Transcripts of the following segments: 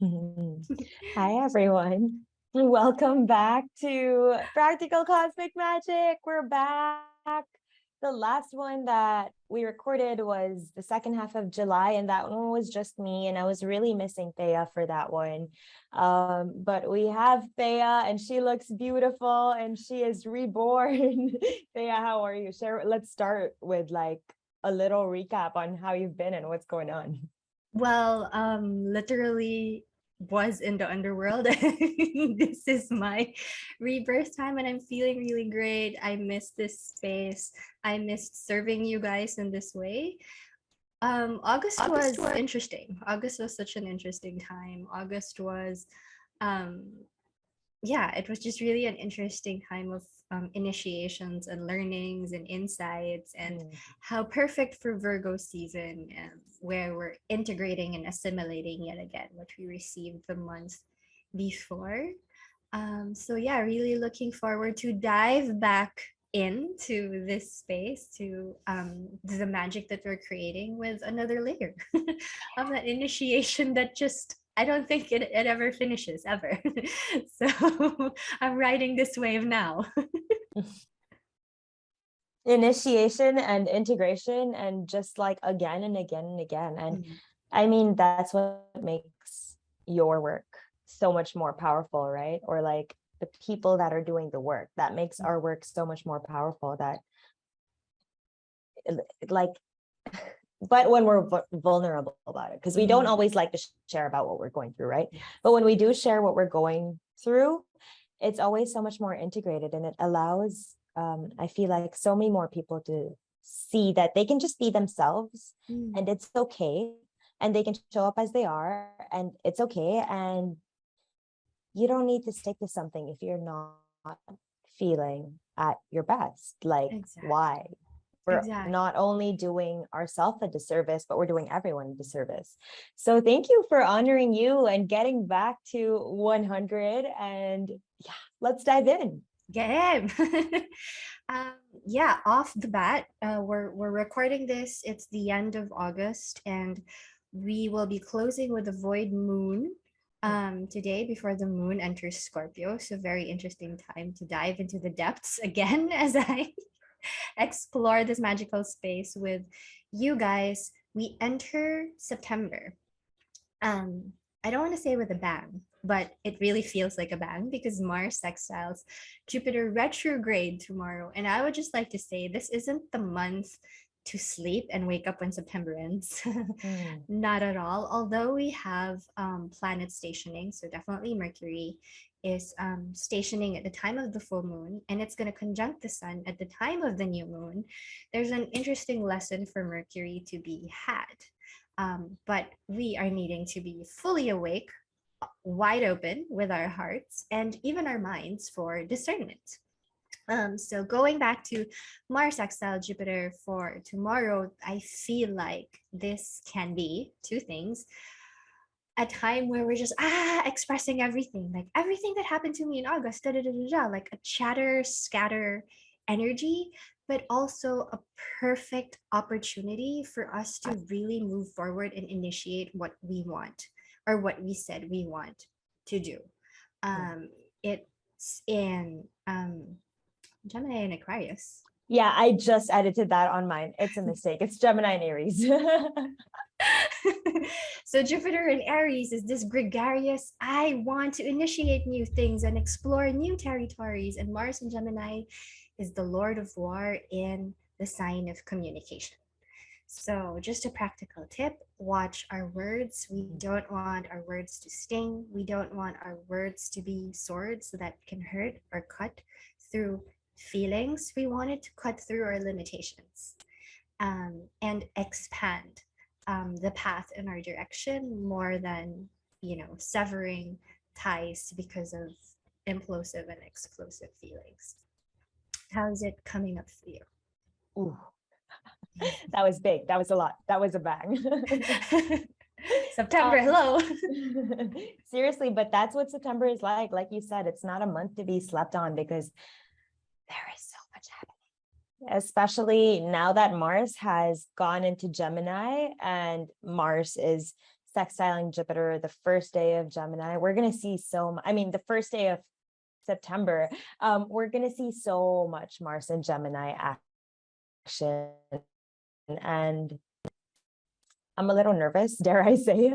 Hi, everyone. Welcome back to Practical Cosmic Magic. We're back. The last one that we recorded was the second half of July, and that one was just me, and I was really missing Thea for that one. But we have Thea, and she looks beautiful, and she is reborn. Thea, how are you? Let's start with like a little recap on how you've been and what's going on. Well, literally was in the underworld. This is my rebirth time and I'm feeling really great. I missed this space. I missed serving you guys in this way. August was interesting. August was such an interesting time. August was um yeah, it was just really an interesting time of initiations and learnings and insights, and how perfect for Virgo season, where we're integrating and assimilating yet again what we received the month before. So yeah, really looking forward to dive back into this space to the magic that we're creating with another layer of that initiation that just I don't think it ever finishes ever. So I'm riding this wave now. Initiation and integration, and just like again and again and again. And I mean, that's what makes your work so much more powerful, right? Or like the people that are doing the work, that makes our work so much more powerful. That like but when we're vulnerable about it, because we don't always like to share about what we're going through, right? But when we do share what we're going through, it's always so much more integrated, and it allows I feel like so many more people to see that they can just be themselves, and it's okay, and they can show up as they are, and it's okay, and you don't need to stick to something if you're not feeling at your best. Like, why? We're not only doing ourselves a disservice, but we're doing everyone a disservice. So thank you for honoring you and getting back to 100. And yeah, let's dive in. Game. Yeah, off the bat, we're recording this. It's the end of August, and we will be closing with a void moon today before the moon enters Scorpio. So very interesting time to dive into the depths again as I explore this magical space with you guys. We enter September. I don't want to say with a bang, but it really feels like a bang because Mars sextiles Jupiter retrograde tomorrow. And I would just like to say this isn't the month to sleep and wake up when September ends. Not at all. Although we have planets stationing, so definitely Mercury is stationing at the time of the full moon, and it's going to conjunct the sun at the time of the new moon. There's an interesting lesson for Mercury to be had. But we are needing to be fully awake, wide open with our hearts and even our minds for discernment. So going back to Mars sextile Jupiter for tomorrow, I feel like this can be two things. A time where we're just expressing everything, like everything that happened to me in August, like a chatter, scatter energy, but also a perfect opportunity for us to really move forward and initiate what we want or what we said we want to do. It's in Gemini and Aquarius. Yeah, I just edited that on mine. It's a mistake. It's Gemini and Aries. So Jupiter in Aries is this gregarious, I want to initiate new things and explore new territories. And Mars in Gemini is the Lord of War in the sign of communication. So just a practical tip, watch our words. We don't want our words to sting. We don't want our words to be swords that can hurt or cut through feelings. We want it to cut through our limitations and expand the path in our direction more than, severing ties because of implosive and explosive feelings. How is it coming up for you? Ooh. That was big. That was a lot. That was a bang. September, hello. Seriously, but that's what September is like. Like you said, it's not a month to be slept on because there is so much happening, especially now that Mars has gone into Gemini and Mars is sextiling Jupiter, the first day of Gemini, we're going to see the first day of September, we're going to see so much Mars and Gemini action. And I'm a little nervous, dare I say,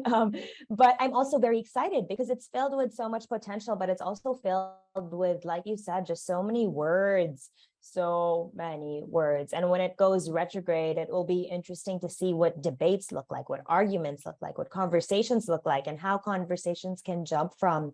but I'm also very excited because it's filled with so much potential, but it's also filled with, like you said, just so many words. And when it goes retrograde, it will be interesting to see what debates look like, what arguments look like, what conversations look like, and how conversations can jump from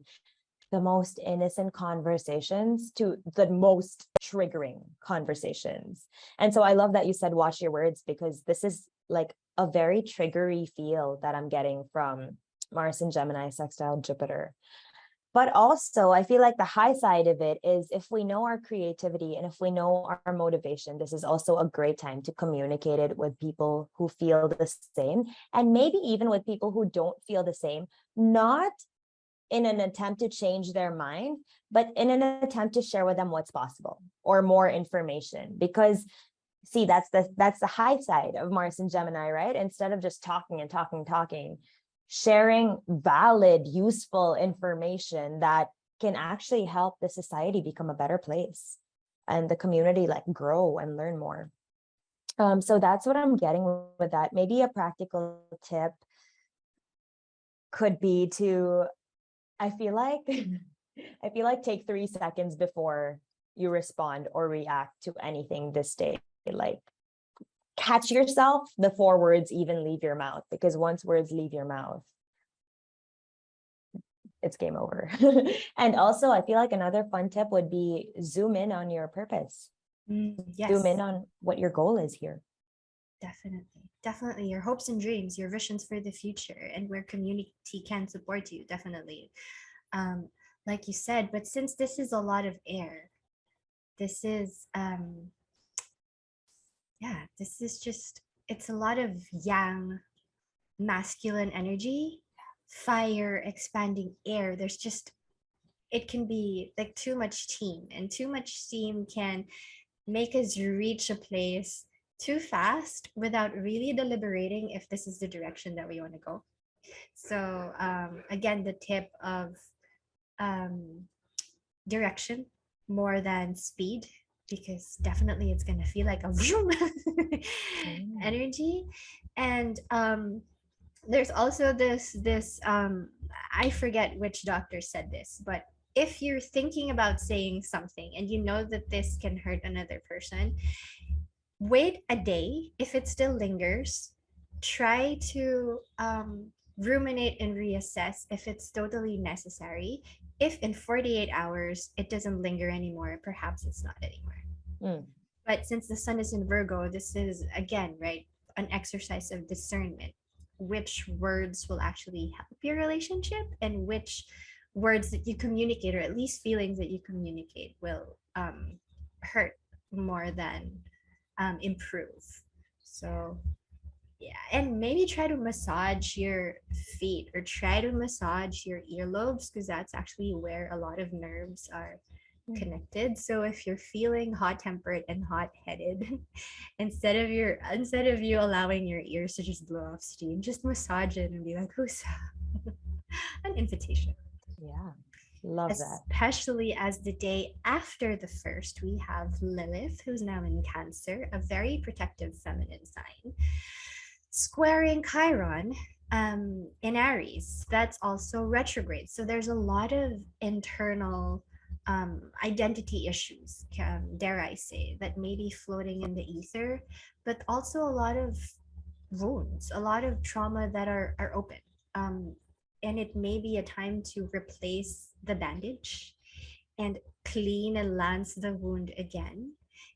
the most innocent conversations to the most triggering conversations. And so I love that you said watch your words, because this is like a very triggery feel that I'm getting from Mars and Gemini sextile Jupiter. But also, I feel like the high side of it is, if we know our creativity and if we know our motivation, this is also a great time to communicate it with people who feel the same, and maybe even with people who don't feel the same, not in an attempt to change their mind, but in an attempt to share with them what's possible or more information. Because see, that's the high side of Mars and Gemini, right? Instead of just talking, sharing valid, useful information that can actually help the society become a better place and the community like grow and learn more. So that's what I'm getting with that. Maybe a practical tip could be to, I feel like take 3 seconds before you respond or react to anything this day. Like, catch yourself before words even leave your mouth, because once words leave your mouth, it's game over. And also, I feel like another fun tip would be zoom in on your purpose. Yes. Zoom in on what your goal is here. Definitely your hopes and dreams, your visions for the future, and where community can support you. Definitely. Like you said, but since this is a lot of air, this is it's a lot of yang, masculine energy, fire, expanding air. It can be like too much steam, and too much steam can make us reach a place too fast without really deliberating if this is the direction that we want to go. So again, the tip of direction more than speed, because definitely it's going to feel like a energy. And there's also this I forget which doctor said this, but if you're thinking about saying something and you know that this can hurt another person, wait a day. If it still lingers, try to ruminate and reassess if it's totally necessary. If in 48 hours it doesn't linger anymore, perhaps it's not anymore. But since the sun is in Virgo, this is again, right, an exercise of discernment. Which words will actually help your relationship, and which words that you communicate, or at least feelings that you communicate, will hurt more than improve. So yeah, and maybe try to massage your feet or try to massage your earlobes, because that's actually where a lot of nerves are connected. So if you're feeling hot-tempered and hot-headed, instead of you allowing your ears to just blow off steam, just massage it and be like, who's an invitation. Yeah, love that. Especially as the day after the first, we have Lilith, who's now in Cancer, a very protective feminine sign, squaring Chiron in Aries. That's also retrograde. So there's a lot of internal identity issues, dare I say, that may be floating in the ether, but also a lot of wounds, a lot of trauma that are open. And it may be a time to replace the bandage and clean and lance the wound again.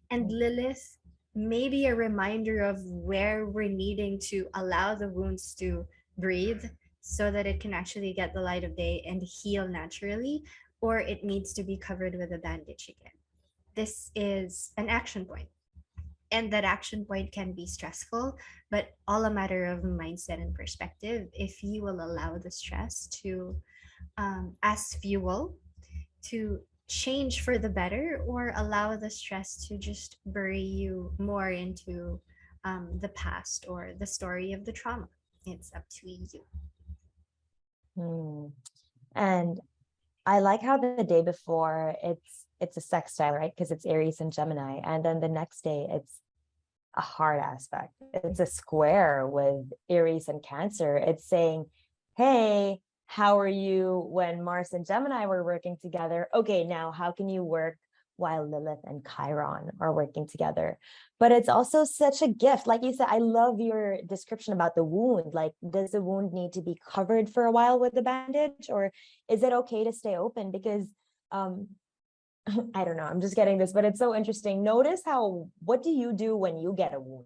And Lilith may be a reminder of where we're needing to allow the wounds to breathe so that it can actually get the light of day and heal naturally, or it needs to be covered with a bandage again. This is an action point. And that action point can be stressful, but all a matter of mindset and perspective. If you will allow the stress to, as fuel, to change for the better, or allow the stress to just bury you more into the past or the story of the trauma. It's up to you. And I like how the day before it's a sextile, right? Because it's Aries and Gemini. And then the next day it's a hard aspect. It's a square with Aries and Cancer. It's saying, hey, how are you when Mars and Gemini were working together? Okay, now how can you work while Lilith and Chiron are working together? But it's also such a gift. Like you said, I love your description about the wound. Like, does the wound need to be covered for a while with a bandage, or is it okay to stay open? Because I don't know, I'm just getting this, but it's so interesting. Notice what do you do when you get a wound?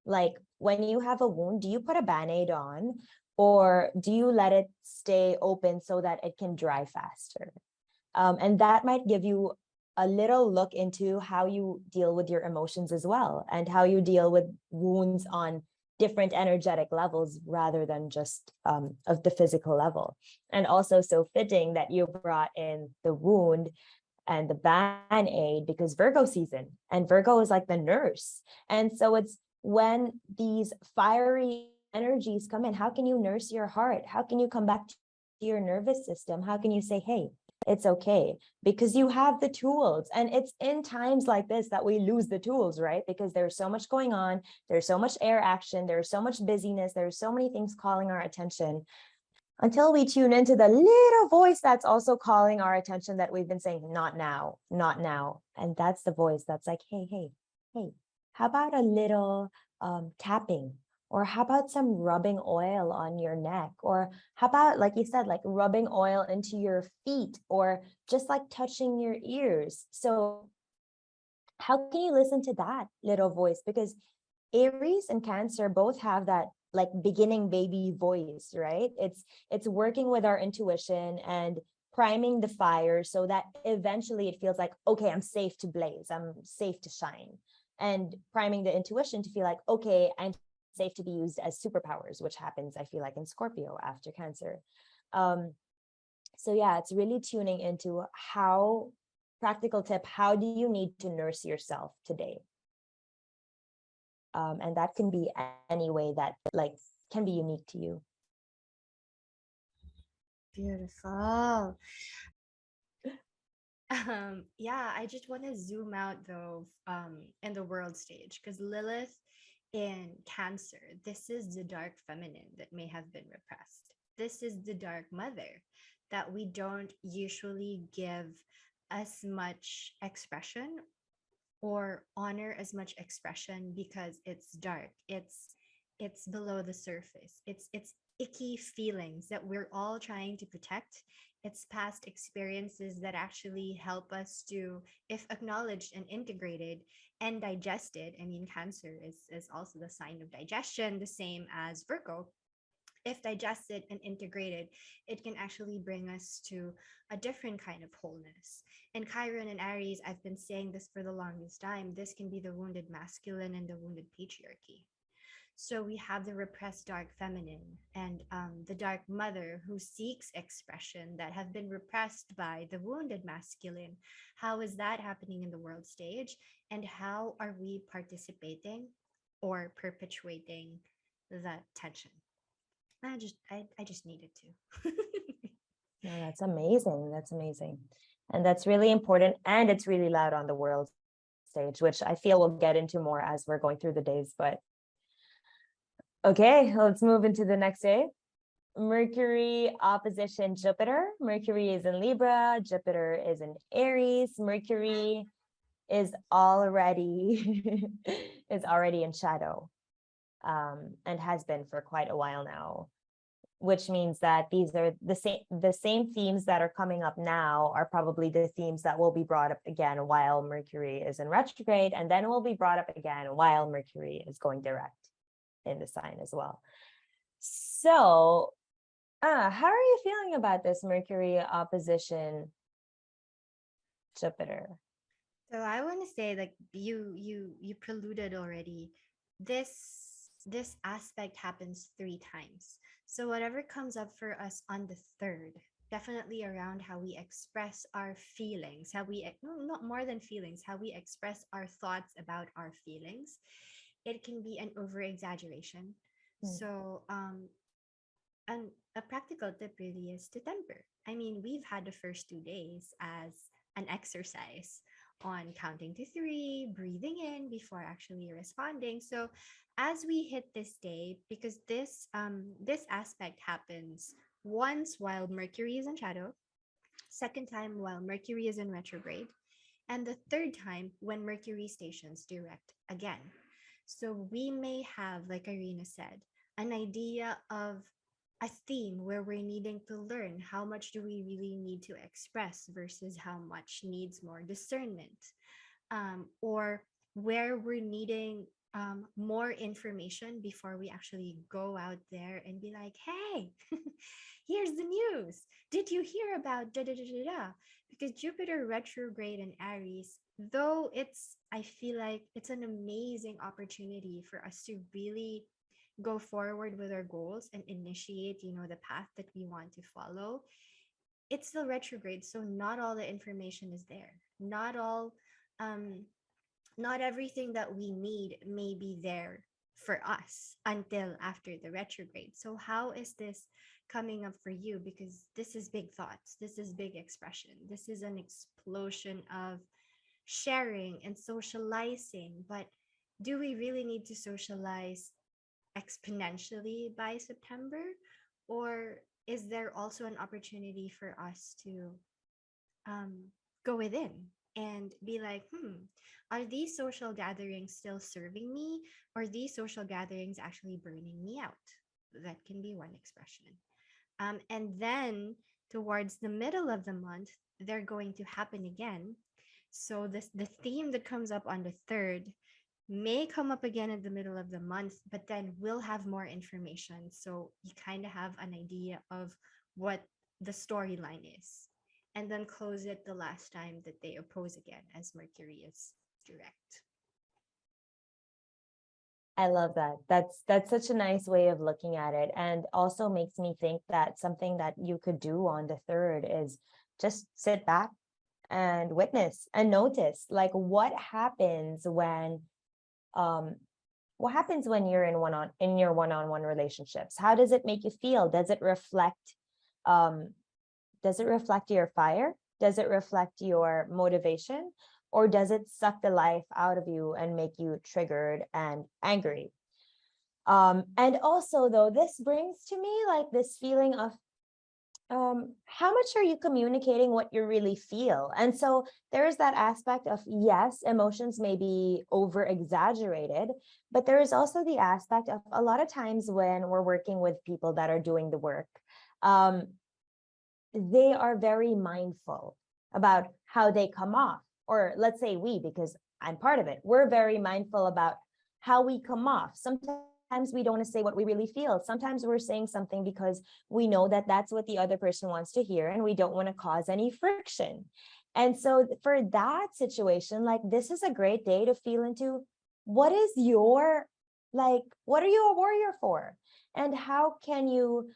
Like when you have a wound, do you put a band-aid on, or do you let it stay open so that it can dry faster? And that might give you a little look into how you deal with your emotions as well, and how you deal with wounds on different energetic levels rather than just of the physical level. And also so fitting that you brought in the wound and the band-aid, because Virgo season, and Virgo is like the nurse. And so it's when these fiery energies come in, how can you nurse your heart? How can you come back to your nervous system? How can you say, hey, it's okay? Because you have the tools. And it's in times like this that we lose the tools, right? Because there's so much going on, there's so much air action, there's so much busyness, there's so many things calling our attention, until we tune into the little voice that's also calling our attention, that we've been saying, not now, not now. And that's the voice that's like, hey, hey, hey, how about a little tapping? Or how about some rubbing oil on your neck? Or how about, like you said, like rubbing oil into your feet, or just like touching your ears? So how can you listen to that little voice? Because Aries and Cancer both have that like beginning baby voice, right? It's working with our intuition and priming the fire so that eventually it feels like, okay, I'm safe to blaze, I'm safe to shine. And priming the intuition to feel like, okay, I'm safe to be used as superpowers, which happens, I feel like, in Scorpio after Cancer. So yeah, it's really tuning into how, practical tip, how do you need to nurse yourself today? And that can be any way that like can be unique to you. Beautiful. Yeah, I just want to zoom out though, in the world stage, because Lilith in Cancer, this is the dark feminine that may have been repressed. This is the dark mother that we don't usually give as much expression or honor as much expression, because it's dark, it's below the surface, it's icky feelings that we're all trying to protect. It's past experiences that actually help us to, if acknowledged and integrated and digested. I mean, Cancer is also the sign of digestion, the same as Virgo. If digested and integrated, it can actually bring us to a different kind of wholeness. And Chiron and Aries, I've been saying this for the longest time, this can be the wounded masculine and the wounded patriarchy. So we have the repressed dark feminine and the dark mother who seeks expression that have been repressed by the wounded masculine. How is that happening in the world stage? And how are we participating or perpetuating that tension? I just needed to. No, that's amazing. That's amazing. And that's really important. And it's really loud on the world stage, which I feel we'll get into more as we're going through the days. But okay, let's move into the next day. Mercury opposition Jupiter. Mercury is in Libra, Jupiter is in Aries. Mercury is already is already in shadow, and has been for quite a while now, which means that these are the same themes that are coming up now are probably the themes that will be brought up again while Mercury is in retrograde, and then will be brought up again while Mercury is going direct in the sign as well. So how are you feeling about this Mercury opposition Jupiter? So I want to say, like, you preluded already. This aspect happens 3 times. So whatever comes up for us on the third, definitely around how we express our feelings, how we no, not more than feelings, how we express our thoughts about our feelings. It can be an over exaggeration. Hmm. So And a practical tip really is to temper. I mean, we've had the first 2 days as an exercise on counting to three, breathing in before actually responding. So as we hit this day, because this aspect happens once while Mercury is in shadow, second time while Mercury is in retrograde, and the third time when Mercury stations direct again. So we may have, like Irina said, an idea of a theme where we're needing to learn how much do we really need to express versus how much needs more discernment, or where we're needing more information before we actually go out there and be like, hey, here's the news. Did you hear about da da da da da? Because Jupiter retrograde in Aries, though I feel like it's an amazing opportunity for us to really go forward with our goals and initiate, the path that we want to follow. It's still retrograde, so not all the information is there. Um, not everything that we need may be there for us until after the retrograde. So how is this coming up for you? Because this is big thoughts, this is big expression, this is an explosion of sharing and socializing. But do we really need to socialize exponentially by September? Or is there also an opportunity for us to um, go within and be like, are these social gatherings still serving me? Or these social gatherings actually burning me out? That can be one expression. And then towards the middle of the month, they're going to happen again. So the theme that comes up on the third may come up again in the middle of the month, but then we'll have more information. So you kind of have an idea of what the storyline is. And then close it the last time that they oppose again, as Mercury is direct. I love that. That's such a nice way of looking at it, and also makes me think that something that you could do on the third is just sit back and witness and notice, like, um you're in your one-on-one relationships. How does it make you feel? Um does it reflect your fire? Does it reflect your motivation? Or does it suck the life out of you and make you triggered and angry? And also, though, this brings to me like this feeling of how much are you communicating what you really feel? And so there is that aspect of, yes, emotions may be over exaggerated, but there is also the aspect of a lot of times when we're working with people that are doing the work, they are very mindful about how they come off. Or let's say because I'm part of it, we're very mindful about how we come off. Sometimes we don't want to say what we really feel. Sometimes we're saying something because we know that that's what the other person wants to hear, and we don't want to cause any friction. And so for that situation, like, this is a great day to feel into what are you a warrior for? And how can you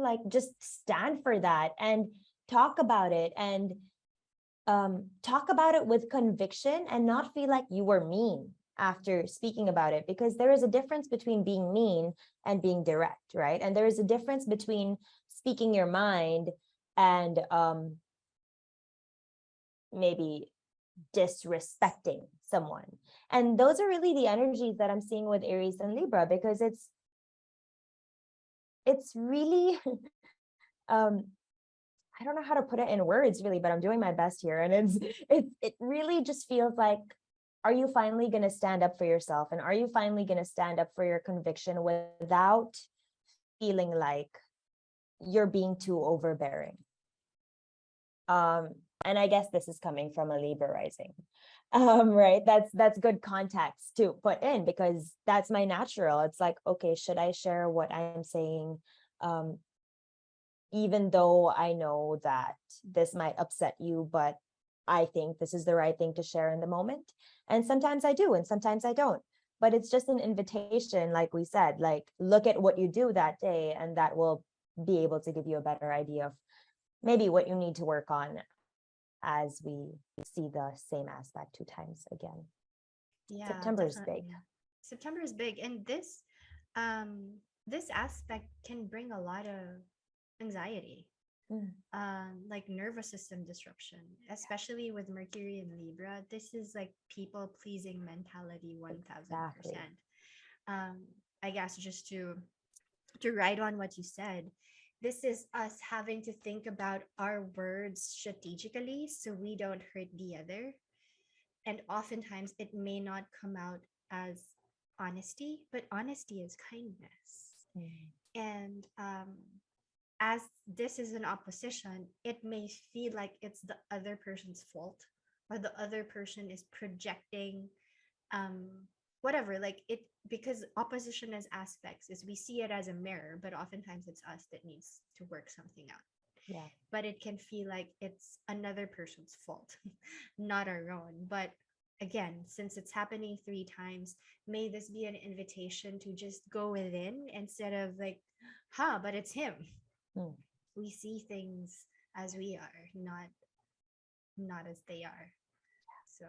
like just stand for that and talk about it, and talk about it with conviction, and not feel like you were mean after speaking about it? Because there is a difference between being mean and being direct, right? And there is a difference between speaking your mind and maybe disrespecting someone. And those are really the energies that I'm seeing with Aries and Libra, because it's really I don't know how to put it in words really, but I'm doing my best here. And it really just feels like, are you finally going to stand up for yourself? And are you finally going to stand up for your conviction without feeling like you're being too overbearing? And I guess this is coming from a Libra rising. Right. That's good context to put in, because that's my natural. It's like, okay, should I share what I'm saying? Even though I know that this might upset you, but I think this is the right thing to share in the moment. And sometimes I do, and sometimes I don't. But it's just an invitation, like we said, like, look at what you do that day, and that will be able to give you a better idea of maybe what you need to work on as we see the same aspect 2 times again. Yeah, September is big. definitely. September is big. And this this aspect can bring a lot of anxiety, Mm, like nervous system disruption, especially with Mercury in Libra. This is like people pleasing mentality exactly. 1000%. um I guess just to write on what you said, this is us having to think about our words strategically so we don't hurt the other. And oftentimes it may not come out as honesty, but honesty is kindness. Mm, And as this is an opposition, it may feel like it's the other person's fault, or the other person is projecting um whatever, like it, because opposition as aspects is we see it as a mirror, but oftentimes it's us that needs to work something out. yeah. But it can feel like it's another person's fault, not our own. But again, since it's happening 3 times, may this be an invitation to just go within instead of like, huh, but it's him. Mm. We see things as we are, not as they are. So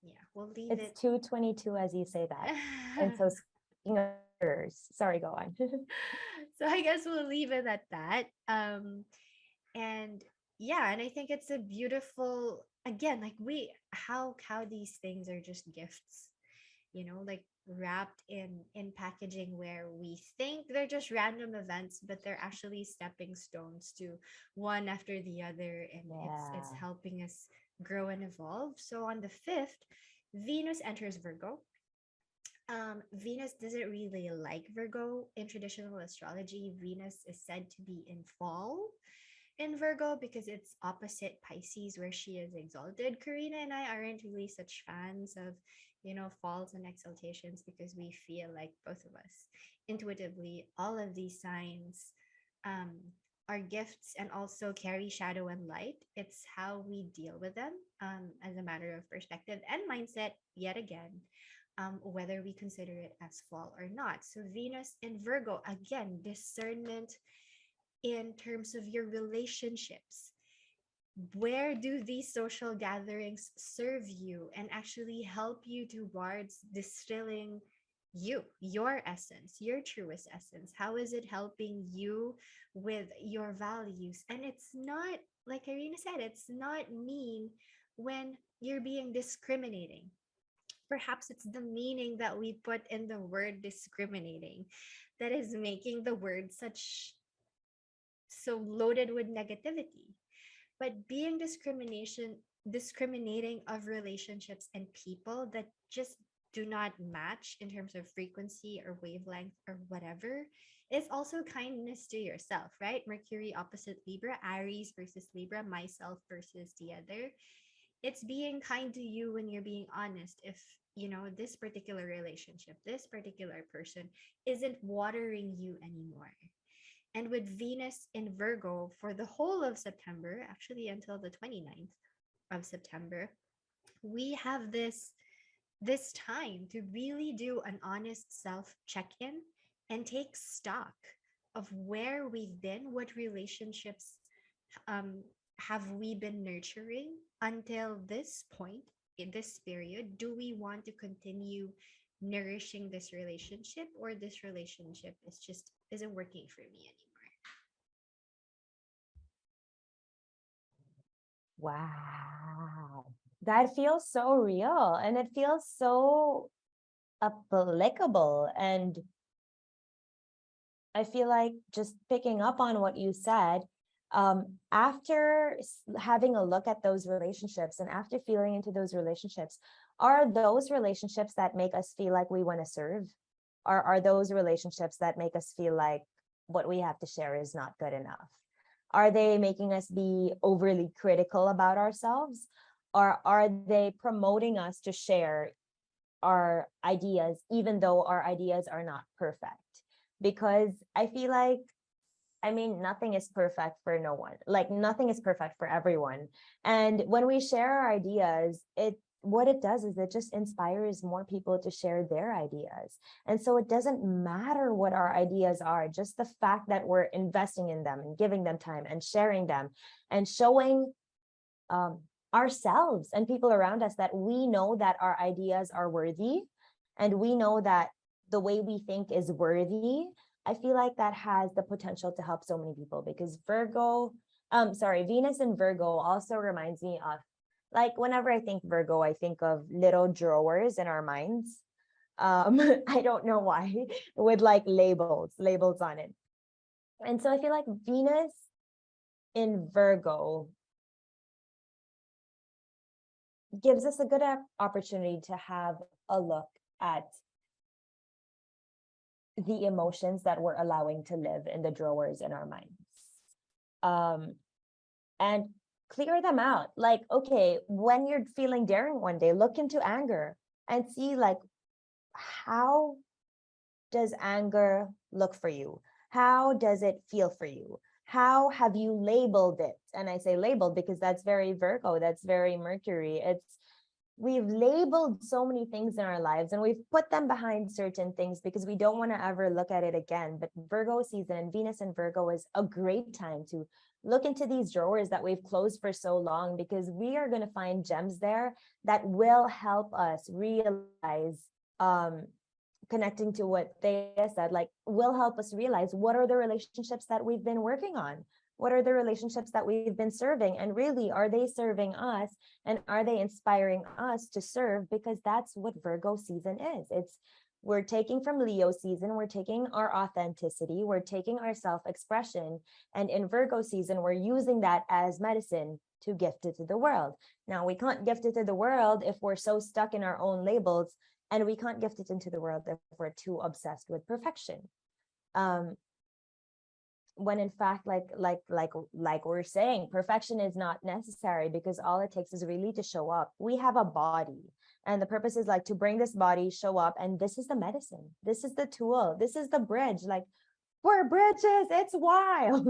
yeah, we'll leave It's it. 2:22 as you say that. And so speaking of errors, sorry, go on. So I guess we'll leave it at that. And yeah, and I think it's a beautiful, again, like we how these things are just gifts, like wrapped in packaging where we think they're just random events, but they're actually stepping stones to one after the other, and it's Yeah. helping us grow and evolve. So on the 5th, Venus enters Virgo. Venus doesn't really like Virgo. In traditional astrology, Venus is said to be in fall in Virgo because it's opposite Pisces, where she is exalted. Karina and I aren't really such fans of, falls and exaltations, because we feel like, both of us, intuitively, all of these signs um, are gifts and also carry shadow and light. It's how we deal with them, as a matter of perspective and mindset, yet again, whether we consider it as fall or not. So, Venus in Virgo, again, discernment in terms of your relationships. Where do these social gatherings serve you and actually help you towards distilling your essence, your truest essence? How is it helping you with your values? And it's not, like Irina said, it's not mean when you're being discriminating. Perhaps it's the meaning that we put in the word discriminating that is making the word so loaded with negativity. But being discriminating of relationships and people that just do not match in terms of frequency or wavelength or whatever is also kindness to yourself, right? Mercury opposite Libra, Aries versus Libra, myself versus the other. It's being kind to you when you're being honest. If this particular relationship, this particular person isn't watering you anymore. And with Venus in Virgo for the whole of September, actually until the 29th of September, we have this time to really do an honest self check-in and take stock of where we've been, what relationships um, have we been nurturing until this point in this period. Do we want to continue nourishing this relationship, or this relationship isn't working for me anymore? Wow. That feels so real and it feels so applicable. And I feel like, just picking up on what you said, after having a look at those relationships and after feeling into those relationships, are those relationships that make us feel like we want to serve? Or are those relationships that make us feel like what we have to share is not good enough? Are they making us be overly critical about ourselves? Or are they promoting us to share our ideas, even though our ideas are not perfect? Because I feel like, nothing is perfect for no one. Like, nothing is perfect for everyone. And when we share our ideas, what it does is it just inspires more people to share their ideas. And so it doesn't matter what our ideas are, just the fact that we're investing in them and giving them time and sharing them and showing ourselves and people around us that we know that our ideas are worthy, and we know that the way we think is worthy, I feel like that has the potential to help so many people, because Venus in Virgo also reminds me of, like, whenever I think Virgo, I think of little drawers in our minds. I don't know why, with like labels on it. And so I feel like Venus in Virgo gives us a good opportunity to have a look at the emotions that we're allowing to live in the drawers in our minds. And clear them out. Like, okay, when you're feeling daring one day, look into anger and see, like, how does anger look for you? How does it feel for you? How have you labeled it? And I say labeled because that's very Virgo, that's very Mercury. We've labeled so many things in our lives and we've put them behind certain things because we don't want to ever look at it again. But Virgo season and Venus in Virgo is a great time to look into these drawers that we've closed for so long, because we are going to find gems there that will help us realize, connecting to what they said, like, will help us realize what are the relationships that we've been working on. What are the relationships that we've been serving? And really, are they serving us? And are they inspiring us to serve? Because that's what Virgo season is. We're taking from Leo season, we're taking our authenticity, we're taking our self-expression. And in Virgo season, we're using that as medicine to gift it to the world. Now, we can't gift it to the world if we're so stuck in our own labels, and we can't gift it into the world if we're too obsessed with perfection. When in fact, like we're saying, perfection is not necessary, because all it takes is really to show up. We have a body, and the purpose is like to bring this body, show up, and this is the medicine. This is the tool. This is the bridge. Like, we're bridges. It's wild.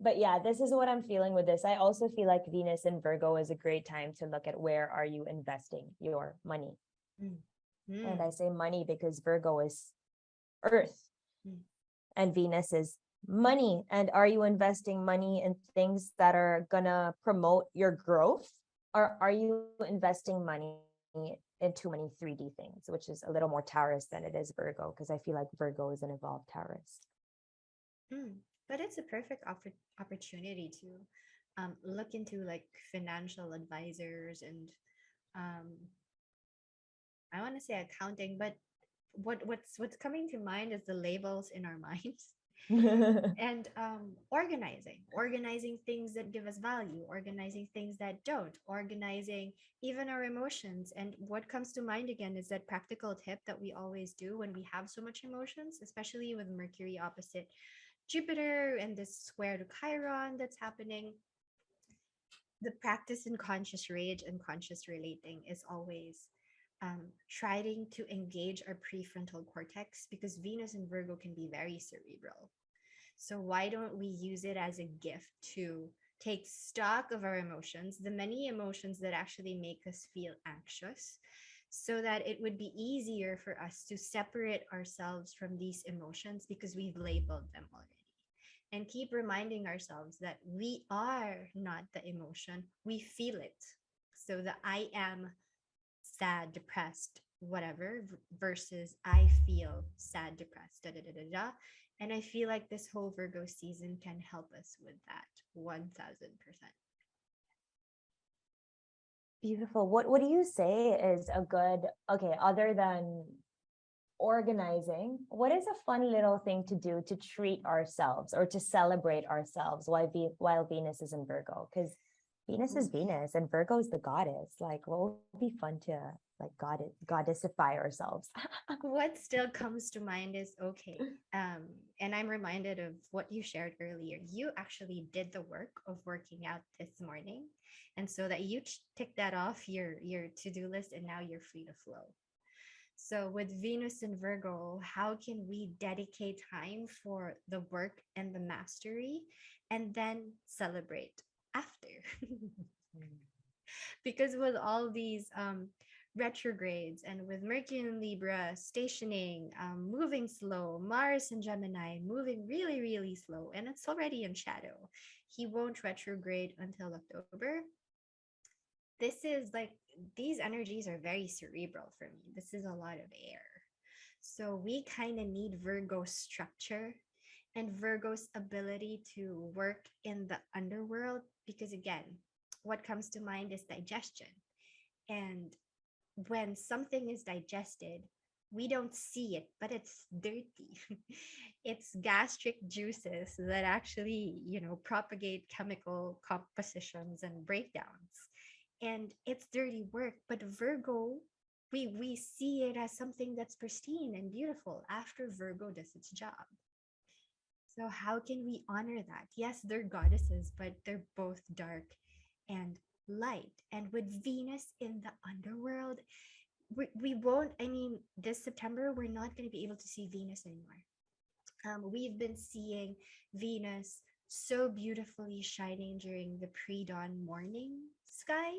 But yeah, this is what I'm feeling with this. I also feel like Venus in Virgo is a great time to look at where are you investing your money. And I say money because Virgo is earth. And Venus is money. And are you investing money in things that are gonna promote your growth? Or are you investing money in too many 3D things, which is a little more Taurus than it is Virgo, because I feel like Virgo is an evolved Taurus. But it's a perfect opportunity to look into like financial advisors and I want to say accounting, but what's coming to mind is the labels in our minds. And organizing things that give us value, organizing things that don't, organizing even our emotions. And what comes to mind again is that practical tip that we always do when we have so much emotions, especially with Mercury opposite Jupiter and this square to Chiron that's happening. The practice in conscious rage and conscious relating is always trying to engage our prefrontal cortex, because Venus and Virgo can be very cerebral. So why don't we use it as a gift to take stock of our emotions, the many emotions that actually make us feel anxious, so that it would be easier for us to separate ourselves from these emotions because we've labeled them already. And keep reminding ourselves that we are not the emotion, we feel it. So the I am sad, depressed, whatever, versus I feel sad, depressed, da da da da da. And I feel like this whole Virgo season can help us with that 1000%. Beautiful. What do you say is a good, okay, other than organizing, what is a fun little thing to do to treat ourselves or to celebrate ourselves while Venus is in Virgo? Because Venus is Venus and Virgo is the goddess. Like, what would be fun to like goddessify ourselves? What still comes to mind is okay. And I'm reminded of what you shared earlier. You actually did the work of working out this morning. And so that you tick that off your to-do list, and now you're free to flow. So with Venus and Virgo, how can we dedicate time for the work and the mastery and then celebrate after? Because with all these retrogrades and with Mercury and Libra stationing, moving slow, Mars and Gemini moving really, really slow, and it's already in shadow. He won't retrograde until October. This is like these energies are very cerebral for me. This is a lot of air. So we kind of need Virgo structure and Virgo's ability to work in the underworld because, again, what comes to mind is digestion. And when something is digested, we don't see it, but it's dirty. It's gastric juices that actually, propagate chemical compositions and breakdowns. And it's dirty work, but Virgo, we see it as something that's pristine and beautiful after Virgo does its job. So how can we honor that? Yes, they're goddesses, but they're both dark and light. And with Venus in the underworld, we won't, I mean, this September, we're not going to be able to see Venus anymore. We've been seeing Venus so beautifully shining during the pre-dawn morning sky.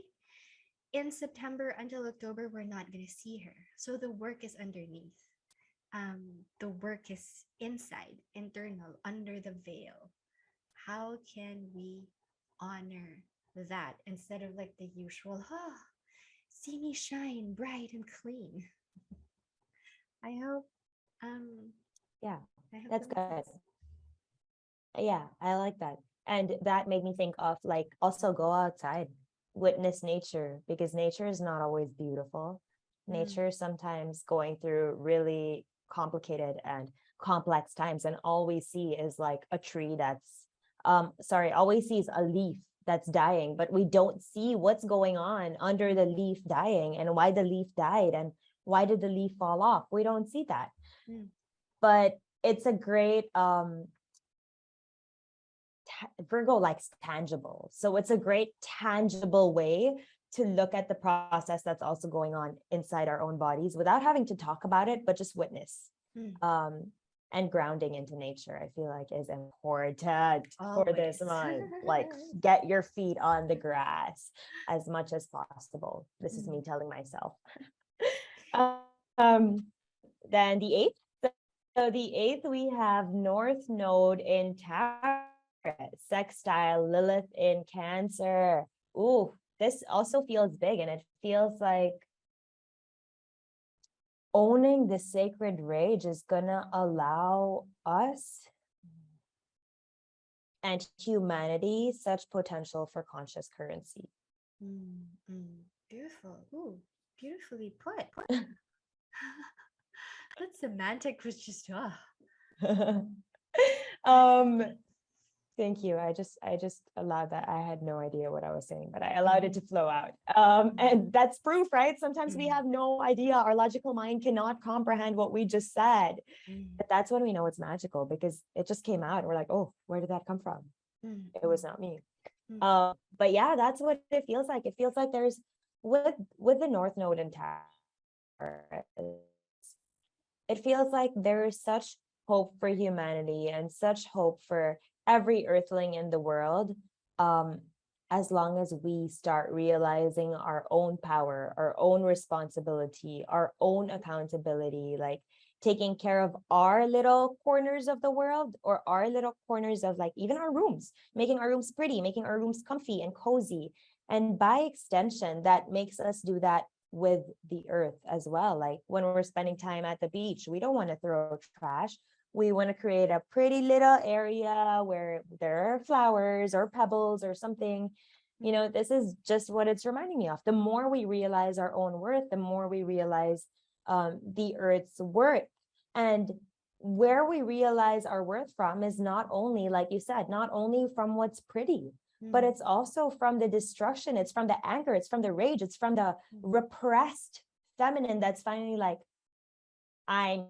In September until October, we're not going to see her. So the work is underneath. The work is inside, internal, under the veil. How can we honor that instead of like the usual, see me shine bright and clean? I hope, um, Yeah, I hope that's that makes good. sense. Yeah, I like that. And that made me think of like also go outside, witness nature, because nature is not always beautiful. Mm, Nature is sometimes going through really complicated and complex times, and all we see is like a tree that's sorry, all we see is a leaf that's dying, but we don't see what's going on under the leaf dying and why the leaf died and why did the leaf fall off. We don't see that. mm, But it's a great Virgo likes tangible. So it's a great tangible way to look at the process that's also going on inside our own bodies without having to talk about it, but just witness. mm. Um, and grounding into nature, I feel like is important for this Always. month. Like get your feet on the grass as much as possible. This is me Mm. telling myself. um, then the eighth. So the eighth, we have North Node in Taurus, sextile Lilith in Cancer. Ooh, this also feels big, and it feels like owning the sacred rage is gonna allow us and humanity such potential for conscious currency. Mm, mm. Beautiful. Ooh, beautifully put. That semantic was just, um Thank you. I just allowed that. I had no idea what I was saying, but I allowed it to flow out. And that's proof, right? Sometimes we Mm, have no idea. Our logical mind cannot comprehend what we just said. mm, But that's when we know it's magical because it just came out. And we're like, oh, where did that come from? mm, It was not me. mm, But yeah, that's what it feels like. It feels like there's with the North Node intact, it feels like there is such hope for humanity and such hope for every earthling in the world, um, as long as we start realizing our own power, our own responsibility, our own accountability, like taking care of our little corners of the world or our little corners of like even our rooms, making our rooms pretty, making our rooms comfy and cozy. And by extension, that makes us do that with the earth as well. Like when we're spending time at the beach, we don't want to throw trash. We want to create a pretty little area where there are flowers or pebbles or something. You know, this is just what it's reminding me of. The more we realize our own worth, the more we realize the earth's worth. And where we realize our worth from is not only, like you said, not only from what's pretty, but mm, it's also from the destruction, it's from the anger, it's from the rage, it's from the mm, repressed feminine that's finally like, I'm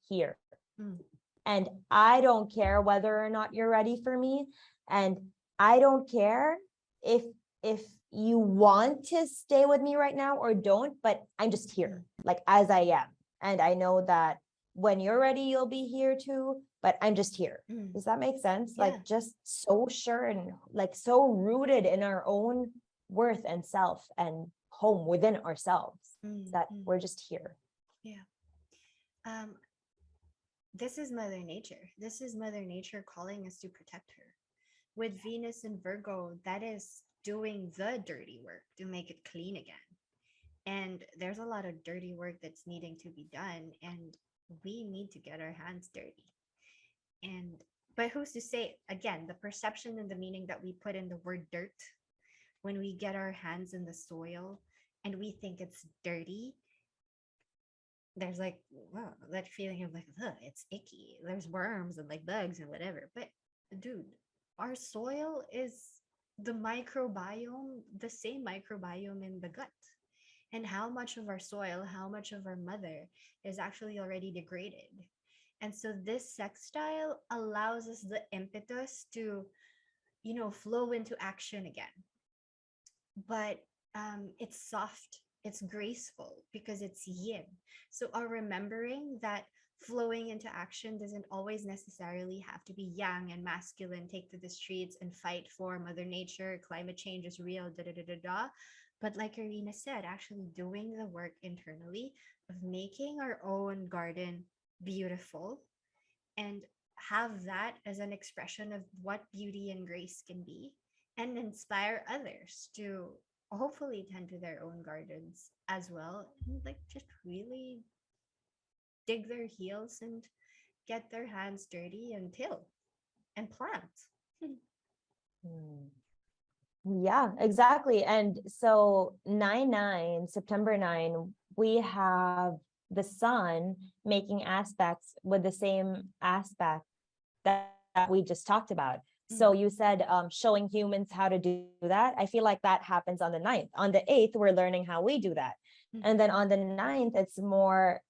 here. mm, And I don't care whether or not you're ready for me. And I don't care if if you want to stay with me right now or don't, but I'm just here, like as I am. And I know that when you're ready, you'll be here too, but I'm just here. mm. Does that make sense? Yeah. Like just so sure and like so rooted in our own worth and self and home within ourselves Mm, that mm. we're just here. Yeah. Um, this is Mother Nature. This is Mother Nature calling us to protect her. With Venus and Virgo, that is doing the dirty work to make it clean again. And there's a lot of dirty work that's needing to be done, and we need to get our hands dirty. And but who's to say, again, the perception and the meaning that we put in the word dirt when we get our hands in the soil and we think it's dirty, there's like, well, that feeling of like, ugh, it's icky. There's worms and like bugs and whatever. But dude, our soil is the microbiome, the same microbiome in the gut. And how much of our soil, how much of our mother is actually already degraded. And so this sextile allows us the impetus to, flow into action again. But it's soft, it's graceful because it's yin. So our remembering that flowing into action doesn't always necessarily have to be yang and masculine, take to the streets and fight for Mother Nature, climate change is real, da da da da da. But like Irina said, actually doing the work internally of making our own garden beautiful and have that as an expression of what beauty and grace can be, and inspire others to hopefully tend to their own gardens as well, and like just really dig their heels and get their hands dirty and till and plant. Hmm. Yeah, exactly. And so 9/9, September 9, we have the sun making aspects with the same aspect that we just talked about. So you said showing humans how to do that. I feel like that happens on the 9th. On the 8th, we're learning how we do that. And then on the 9th, it's more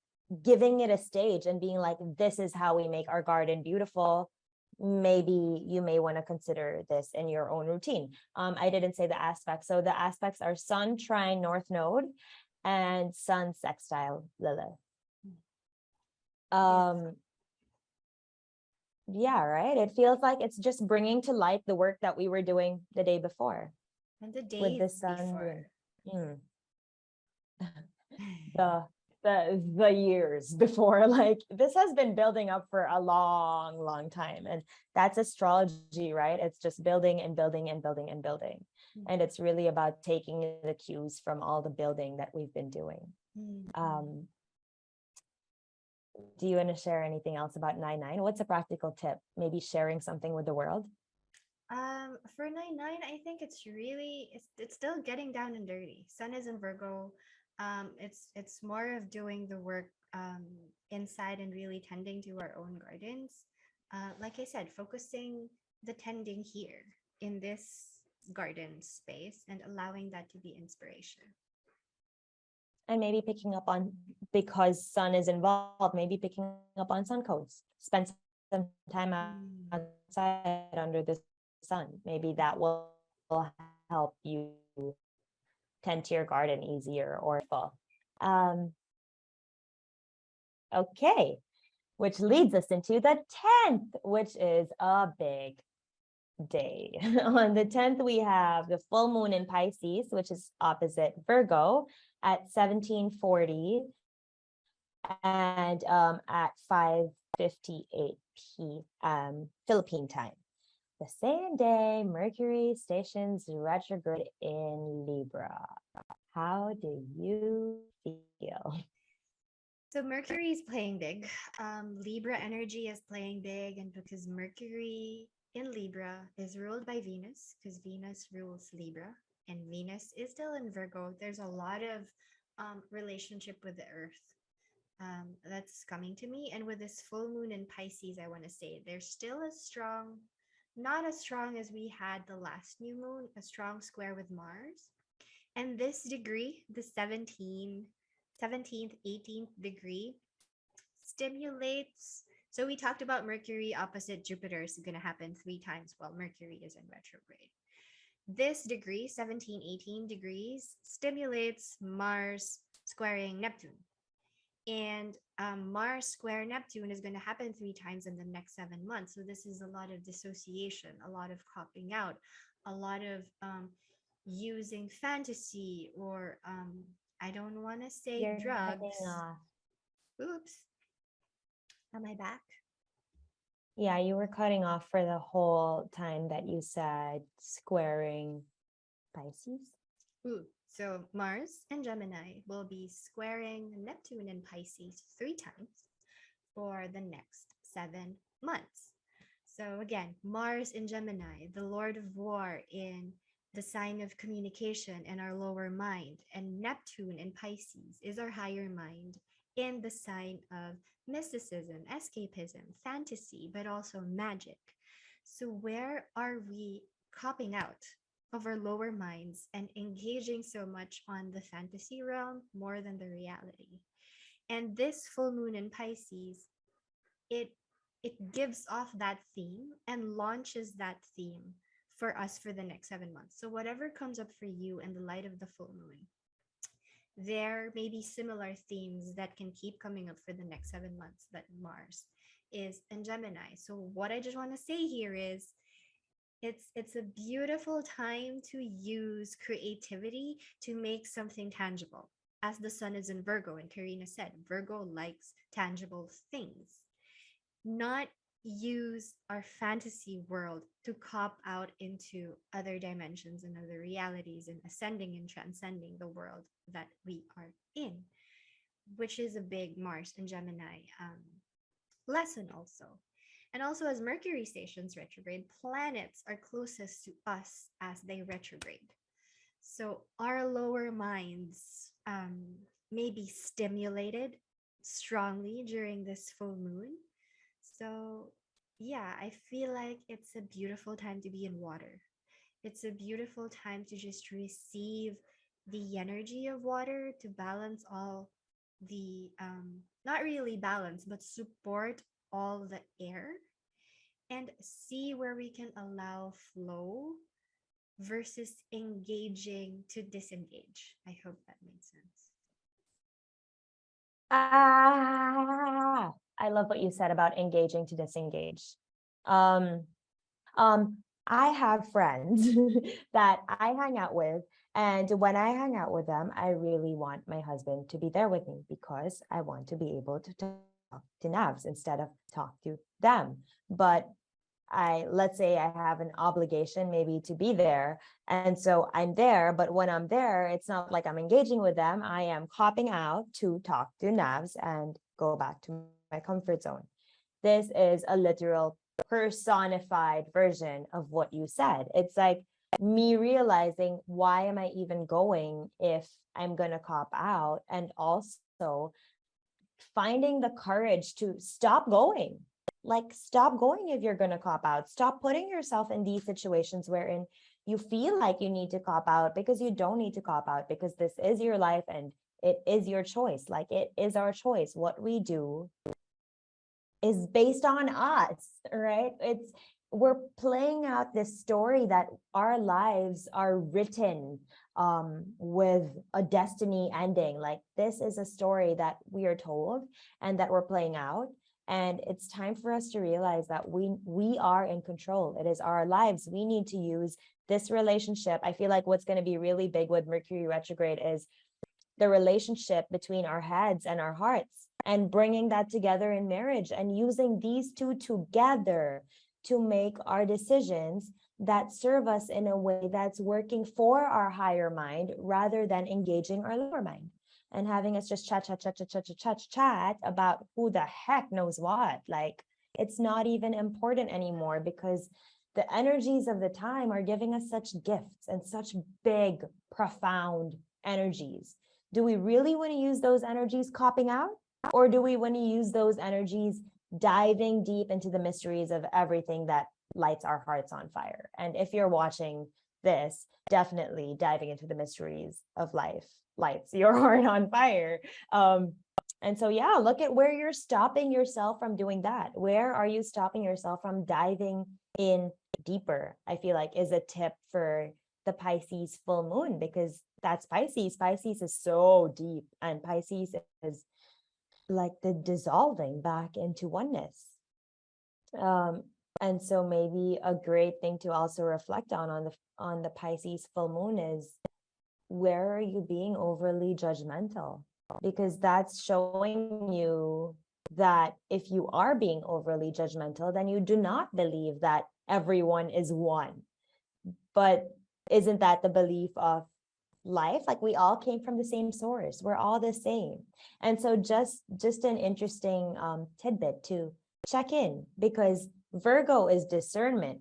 giving it a stage and being like, this is how we make our garden beautiful. Maybe you may want to consider this in your own routine. I didn't say the aspects. So the aspects are Sun trine North Node and Sun sextile Lilith. Yes. Yeah, right. It feels like it's just bringing to light the work that we were doing the day before And the with days the sun before. doing the the years before. Like this has been building up for a long time, and that's astrology, right? It's just building and building and building and building, and it's really about taking the cues from all the building that we've been doing. Do you want to share anything else about 9/9? What's a practical tip? Maybe sharing something with the world? For 9/9, I think it's still getting down and dirty. Sun is in Virgo. It's more of doing the work inside and really tending to our own gardens. Like I said, focusing the tending here in this garden space and allowing that to be inspiration. And maybe picking up on, because sun is involved, maybe picking up on sun codes, spend some time outside under the sun. Maybe that will help you tend to your garden easier or full. Okay, which leads us into the 10th, which is a big day. On the 10th, we have the full moon in Pisces, which is opposite Virgo at 1740 and at 5:58 p.m. Philippine time. The same day, Mercury stations retrograde in Libra. How do you feel? So Mercury is playing big. Libra energy is playing big, and because Mercury in Libra is ruled by Venus, because Venus rules Libra, and Venus is still in Virgo, there's a lot of relationship with the Earth that's coming to me. And with this full moon in Pisces, I want to say there's still a strong, not as strong as we had the last new moon, a strong square with Mars. And this degree, the 17th, 18th degree, stimulates. So we talked about Mercury opposite Jupiter is going to happen 3 times while Mercury is in retrograde. This degree, 17, 18 degrees, stimulates Mars squaring Neptune. And Mars square Neptune is going to happen 3 times in the next 7 months. So this is a lot of dissociation, a lot of copping out, a lot of using fantasy or I don't want to say You're drugs. cutting off. Oops. Am I back? Yeah, you were cutting off for the whole time that you said squaring Pisces. Ooh, So Mars and Gemini will be squaring Neptune and Pisces 3 times for the next 7 months. So again, Mars in Gemini, the Lord of War in the sign of communication and our lower mind, and Neptune in Pisces is our higher mind in the sign of mysticism, escapism, fantasy, but also magic. So where are we copping out of our lower minds and engaging so much on the fantasy realm more than the reality? And this full moon in Pisces, it it gives off that theme and launches that theme for us for the next 7 months. So whatever comes up for you in the light of the full moon, there may be similar themes that can keep coming up for the next 7 months that Mars is in Gemini. So what I just want to say here is it's a beautiful time to use creativity to make something tangible. As the sun is in Virgo, and Karina said, Virgo likes tangible things, not use our fantasy world to cop out into other dimensions and other realities and ascending and transcending the world that we are in, which is a big Mars and Gemini lesson also. And also, as Mercury stations retrograde, planets are closest to us as they retrograde. So our lower minds may be stimulated strongly during this full moon. So, yeah, I feel like it's a beautiful time to be in water. It's a beautiful time to just receive the energy of water to balance all the, not really balance, but support all the air and see where we can allow flow versus engaging to disengage. I hope that made sense. I love what you said about engaging to disengage. Um, I have friends that I hang out with, and when I hang out with them, I really want my husband to be there with me because I want to be able to talk to Navs instead of talk to them. But let's say I have an obligation maybe to be there. And so I'm there, but when I'm there, it's not like I'm engaging with them. I am copping out to talk to Navs and go back to my comfort zone. This is a literal personified version of what you said. It's like me realizing, why am I even going if I'm going to cop out? And also finding the courage to stop going. Like, stop going if you're going to cop out. Stop putting yourself in these situations wherein you feel like you need to cop out, because you don't need to cop out, because this is your life and it is your choice. Like, it is our choice. What we do is based on us, right? We're playing out this story that our lives are written with a destiny ending. Like, this is a story that we are told and that we're playing out. And it's time for us to realize that we are in control. It is our lives. We need to use this relationship. I feel like what's going to be really big with Mercury retrograde is the relationship between our heads and our hearts, and bringing that together in marriage and using these two together to make our decisions that serve us in a way that's working for our higher mind rather than engaging our lower mind and having us just chat about who the heck knows what. Like, it's not even important anymore, because the energies of the time are giving us such gifts and such big, profound energies. Do we really want to use those energies copping out? Or do we want to use those energies diving deep into the mysteries of everything that lights our hearts on fire? And if you're watching this, definitely diving into the mysteries of life lights your heart on fire. And so, yeah, look at where you're stopping yourself from doing that. Where are you stopping yourself from diving in deeper? I feel like is a tip for the Pisces full moon, because that's Pisces. Pisces is so deep, and Pisces is like the dissolving back into oneness. And so maybe a great thing to also reflect on the Pisces full moon is, where are you being overly judgmental? Because that's showing you that if you are being overly judgmental, then you do not believe that everyone is one. But isn't that the belief of life, like we all came from the same source. We're all the same. And so just an interesting tidbit to check in, because Virgo is discernment,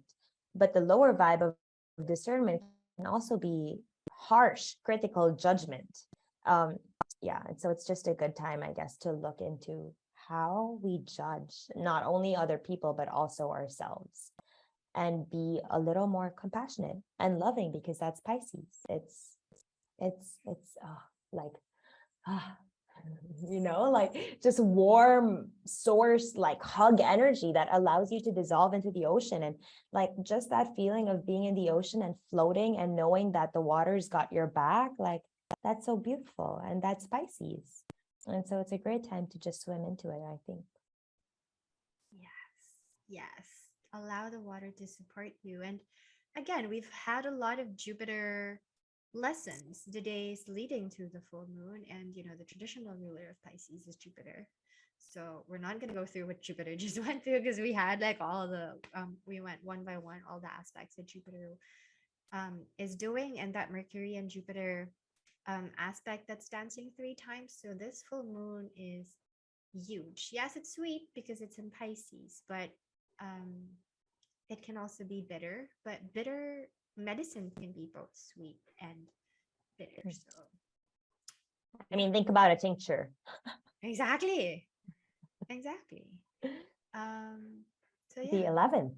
but the lower vibe of discernment can also be harsh, critical judgment. Yeah, and so it's just a good time, I guess, to look into how we judge not only other people, but also ourselves, and be a little more compassionate and loving, because that's Pisces. It's like ah, like just warm source, like hug energy that allows you to dissolve into the ocean. And like just that feeling of being in the ocean and floating and knowing that the water's got your back, like that's so beautiful. And that's Pisces. And so it's a great time to just swim into it, I think. Yes. Allow the water to support you. And again, we've had a lot of Jupiter lessons, the days leading to the full moon. And, the traditional ruler of Pisces is Jupiter. So we're not going to go through what Jupiter just went through, because we had like all the, we went one by one, all the aspects that Jupiter is doing, and that Mercury and Jupiter aspect that's dancing 3 times. So this full moon is huge. Yes, it's sweet because it's in Pisces, but um, it can also be bitter. But bitter medicine can be both sweet and bitter. So I mean, think about a tincture. exactly. So The yeah, 11th.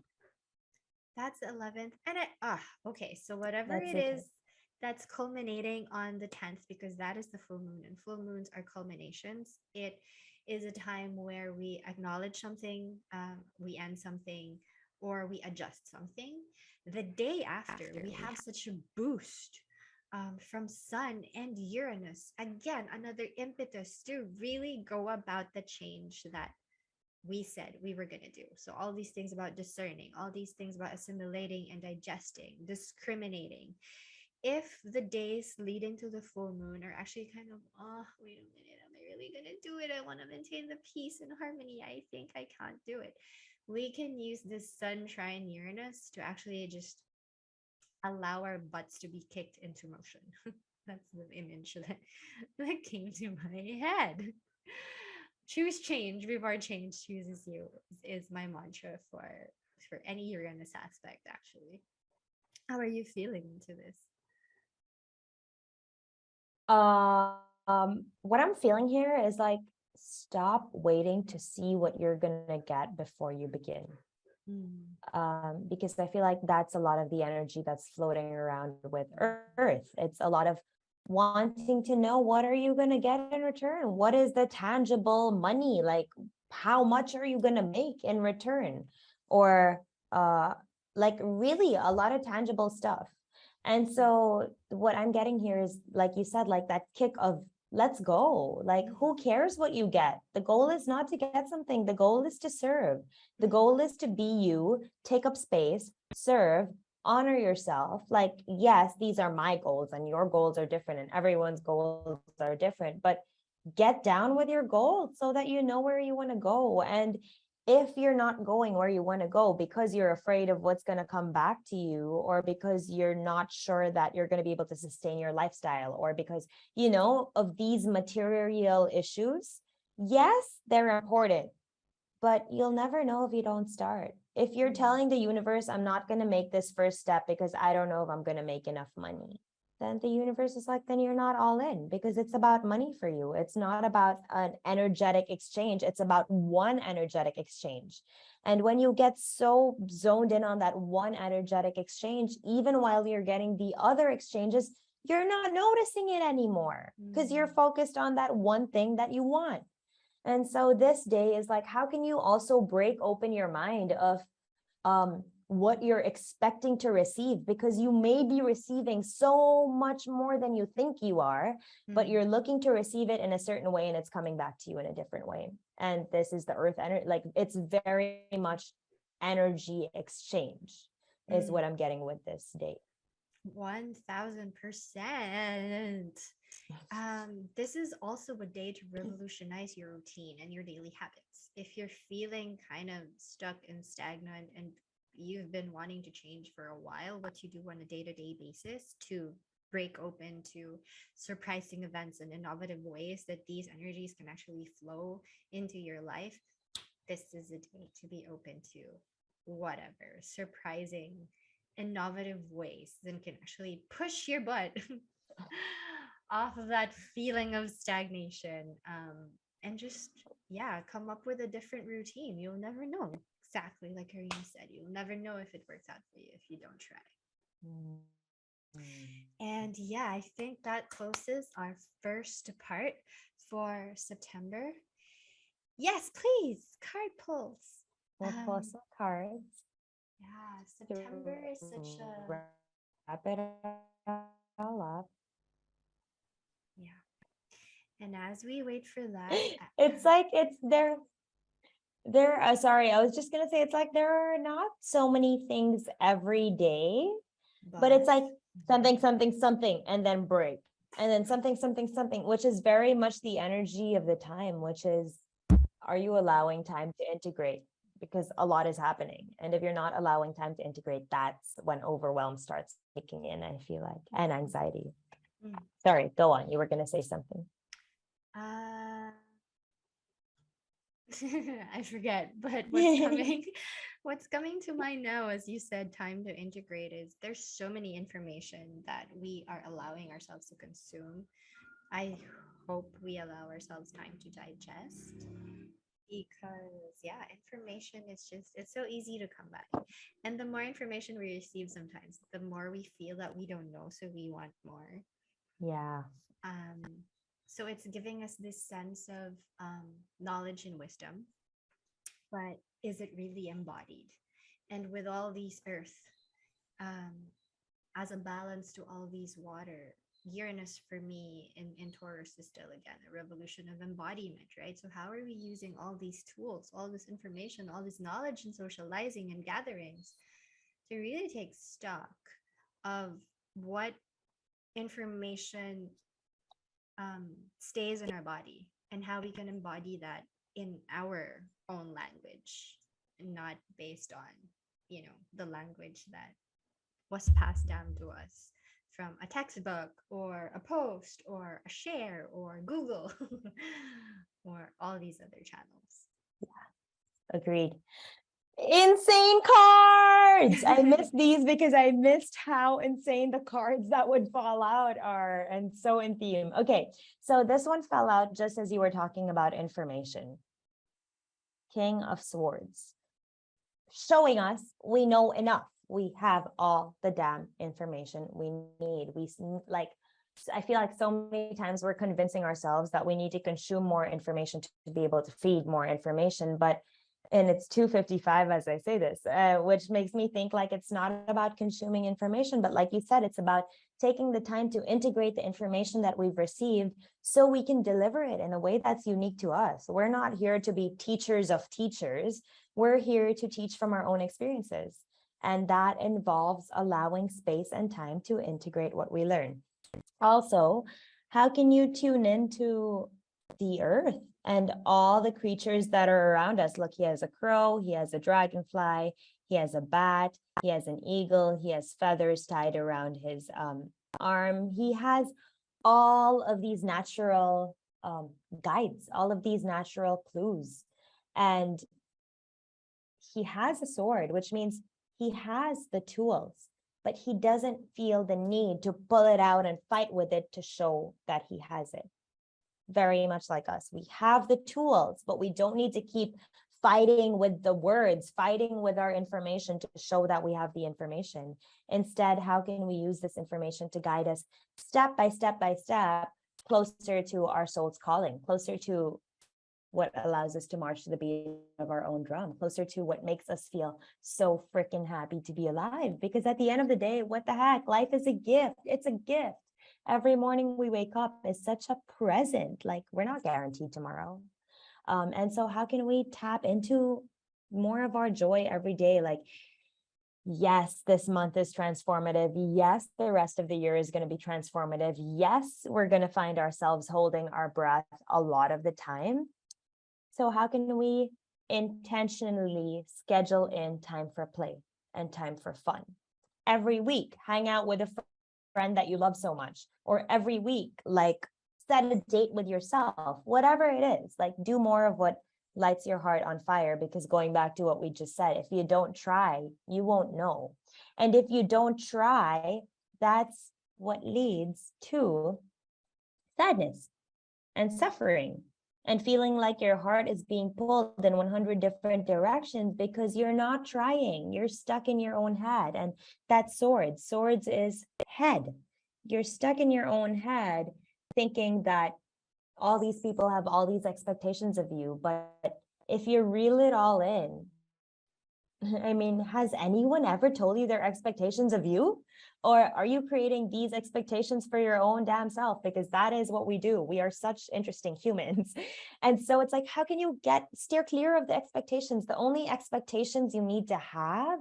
that's the 11th. And okay. So whatever That's it it. is that's culminating on the 10th, because that is the full moon, and full moons are culminations. It is a time where we acknowledge something, we end something, or we adjust something. The day after, we have such a boost from Sun and Uranus. Again, another impetus to really go about the change that we said we were going to do. So, all these things about discerning, all these things about assimilating and digesting, discriminating. If the days leading to the full moon are actually kind of, oh, wait a minute, am I really going to do it? I want to maintain the peace and harmony. I think I can't do it. We can use this Sun trine Uranus to actually just allow our butts to be kicked into motion. That's the image that came to my head. Choose change before change chooses you is my mantra for any Uranus aspect, actually. How are you feeling into this? What I'm feeling here is like, stop waiting to see what you're gonna get before you begin. Because I feel like that's a lot of the energy that's floating around with Earth. It's a lot of wanting to know, what are you going to get in return? What is the tangible money? Like, how much are you going to make in return? Or like really a lot of tangible stuff. And so what I'm getting here is, like you said, like that kick of let's go. Like, who cares what you get? The goal is not to get something. The goal is to serve. The goal is to be you, take up space, serve, honor yourself. Like, yes, these are my goals and your goals are different and everyone's goals are different, but get down with your goals so that you know where you want to go. And if you're not going where you want to go because you're afraid of what's going to come back to you, or because you're not sure that you're going to be able to sustain your lifestyle, or because, of these material issues, yes, they're important, but you'll never know if you don't start. If you're telling the universe, I'm not going to make this first step because I don't know if I'm going to make enough money, then the universe is like, then you're not all in, because it's about money for you. It's not about an energetic exchange. It's about one energetic exchange. And when you get so zoned in on that one energetic exchange, even while you're getting the other exchanges, you're not noticing it anymore because you're focused on that one thing that you want. And so this day is like, how can you also break open your mind of what you're expecting to receive, because you may be receiving so much more than you think you are, but you're looking to receive it in a certain way and it's coming back to you in a different way. And this is the earth energy, like it's very much energy exchange is what I'm getting with this date. 1000%. This is also a day to revolutionize your routine and your daily habits. If you're feeling kind of stuck and stagnant and you've been wanting to change for a while what you do on a day-to-day basis to break open to surprising events and innovative ways that these energies can actually flow into your life, this is a day to be open to whatever surprising, innovative ways that can actually push your butt off of that feeling of stagnation, and just, yeah, come up with a different routine. You'll never know. Exactly like Karina said, you'll never know if it works out for you if you don't try. And yeah, I think that closes our first part for September. Yes, please, card pulls. We'll pull some cards Yeah, to September is such a, wrap it all up. yeah. And as we wait for that, It's like it's there. Sorry, I was just gonna say it's like there are not so many things every day, but it's like something, something, something, and then break, and then something, something, something, which is very much the energy of the time, which is, are you allowing time to integrate? Because a lot is happening. And if you're not allowing time to integrate, that's when overwhelm starts kicking in, I feel like, and anxiety. Sorry, go on. You were going to say something. I forget, but what's coming what's coming to mind now, as you said, time to integrate, is there's so many information that we are allowing ourselves to consume. I hope we allow ourselves time to digest, because yeah, information is just, it's so easy to come by. And the more information we receive, sometimes the more we feel that we don't know, so we want more. Yeah. So it's giving us this sense of knowledge and wisdom, but is it really embodied? And with all these earth, as a balance to all these water, Uranus for me in Taurus is still, again, a revolution of embodiment, right? So how are we using all these tools, all this information, all this knowledge and socializing and gatherings to really take stock of what information stays in our body, and how we can embody that in our own language, and not based on, the language that was passed down to us from a textbook or a post or a share or Google or all these other channels. Agreed. Insane cards. I missed these because I missed how insane the cards that would fall out are, and so in theme. Okay, so this one fell out just as you were talking about information. King of Swords, showing us we know enough. We have all the damn information we need. I feel like so many times we're convincing ourselves that we need to consume more information to be able to feed more information, and it's 2:55 as I say this, which makes me think like it's not about consuming information, but like you said, it's about taking the time to integrate the information that we've received so we can deliver it in a way that's unique to us. We're not here to be teachers of teachers. We're here to teach from our own experiences. And that involves allowing space and time to integrate what we learn. Also, how can you tune into the earth and all the creatures that are around us? Look, he has a crow, he has a dragonfly, he has a bat, he has an eagle, he has feathers tied around his arm. He has all of these natural guides, all of these natural clues. And he has a sword, which means he has the tools, but he doesn't feel the need to pull it out and fight with it to show that he has it. Very much like us. We have the tools, but we don't need to keep fighting with the words, fighting with our information to show that we have the information. Instead, how can we use this information to guide us step by step by step closer to our soul's calling, closer to what allows us to march to the beat of our own drum, closer to what makes us feel so freaking happy to be alive? Because at the end of the day, what the heck? Life is a gift. It's a gift. Every morning we wake up is such a present. Like, we're not guaranteed tomorrow. And so how can we tap into more of our joy every day? Like, yes, this month is transformative. Yes, the rest of the year is going to be transformative. Yes, we're going to find ourselves holding our breath a lot of the time. So how can we intentionally schedule in time for play and time for fun? Every week, hang out with a friend that you love so much, or every week, like set a date with yourself, whatever it is, like do more of what lights your heart on fire. Because going back to what we just said, if you don't try, you won't know. And if you don't try, that's what leads to sadness and suffering and feeling like your heart is being pulled in 100 different directions because you're not trying. You're stuck in your own head. And that's swords is head. You're stuck in your own head thinking that all these people have all these expectations of you. But if you reel it all in, I mean, has anyone ever told you their expectations of you? Or are you creating these expectations for your own damn self? Because that is what we do. We are such interesting humans. And so it's like, how can you steer clear of the expectations? The only expectations you need to have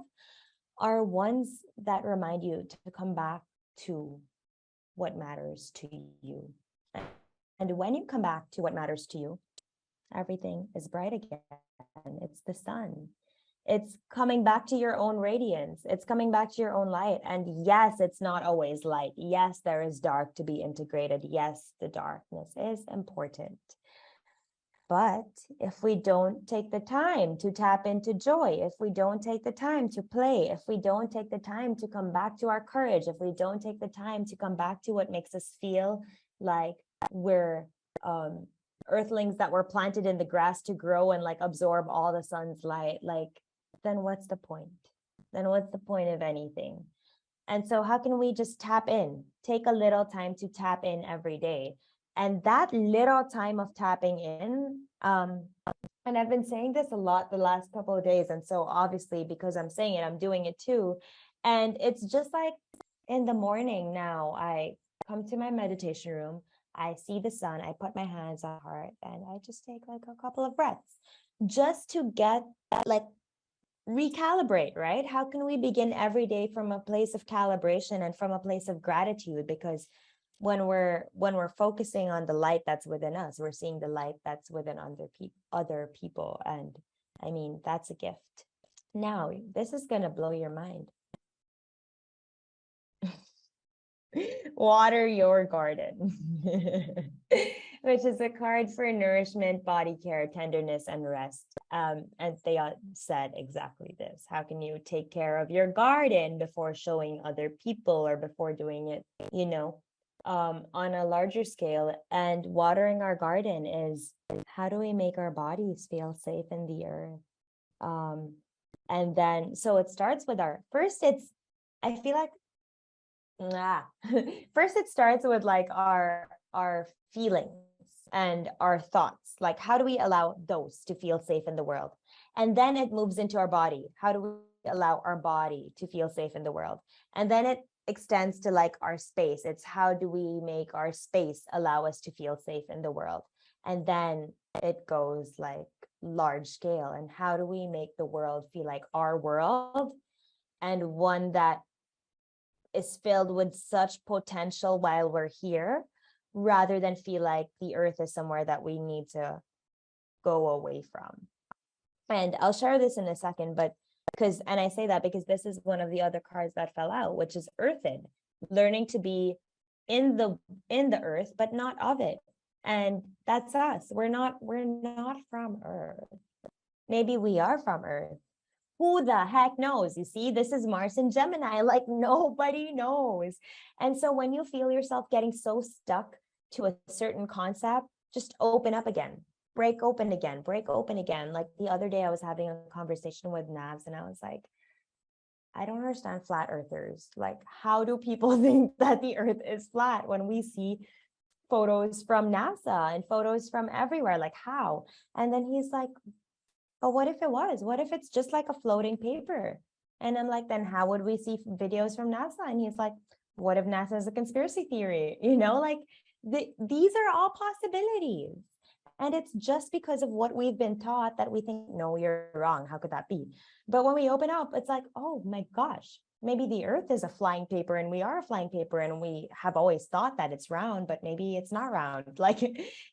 are ones that remind you to come back to what matters to you. And when you come back to what matters to you, everything is bright again. It's the sun. It's coming back to your own radiance. It's coming back to your own light. And yes, it's not always light. Yes, there is dark to be integrated. Yes, the darkness is important. But if we don't take the time to tap into joy, if we don't take the time to play, if we don't take the time to come back to our courage, if we don't take the time to come back to what makes us feel like we're earthlings that were planted in the grass to grow and like absorb all the sun's light, like, then what's the point? Then what's the point of anything? And so how can we just tap in, take a little time to tap in every day? And that little time of tapping in, and I've been saying this a lot the last couple of days. And so obviously, because I'm saying it, I'm doing it too. And it's just like in the morning now, I come to my meditation room, I see the sun, I put my hands on my heart, and I just take like a couple of breaths just to get like recalibrate, right? How can we begin every day from a place of calibration and from a place of gratitude? Because when we're focusing on the light that's within us, we're seeing the light that's within other people. And I mean, that's a gift. Now, this is going to blow your mind. Water your garden, which is a card for nourishment, body care, tenderness, and rest. And they said exactly this. How can you take care of your garden before showing other people or before doing it, on a larger scale? And watering our garden is, how do we make our bodies feel safe in the earth? And then, so it starts with I feel like, first it starts with like our feelings and our thoughts. Like, how do we allow those to feel safe in the world? And then it moves into our body. How do we allow our body to feel safe in the world? And then it extends to like our space. It's how do we make our space allow us to feel safe in the world? And then it goes like large scale. And how do we make the world feel like our world, and one that is filled with such potential while we're here, rather than feel like the earth is somewhere that we need to go away from. And I'll share this in a second, but and I say that because this is one of the other cards that fell out, which is earthed, learning to be in the earth, but not of it. And that's us. We're not from earth. Maybe we are from earth. Who the heck knows? You see, this is Mars and Gemini, like nobody knows. And so when you feel yourself getting so stuck to a certain concept, just open up again, break open again. Like the other day I was having a conversation with Navs and I was like, I don't understand flat earthers. Like, how do people think that the earth is flat when we see photos from NASA and photos from everywhere? Like, how? And then he's like, but what if it was? What if it's just like a floating paper? And I'm like, then how would we see videos from NASA? And he's like, what if NASA is a conspiracy theory? Like these are all possibilities. And it's just because of what we've been taught that we think, no, you're wrong. How could that be? But when we open up, it's like, oh my gosh, maybe the earth is a flying paper and we are a flying paper and we have always thought that it's round, but maybe it's not round. Like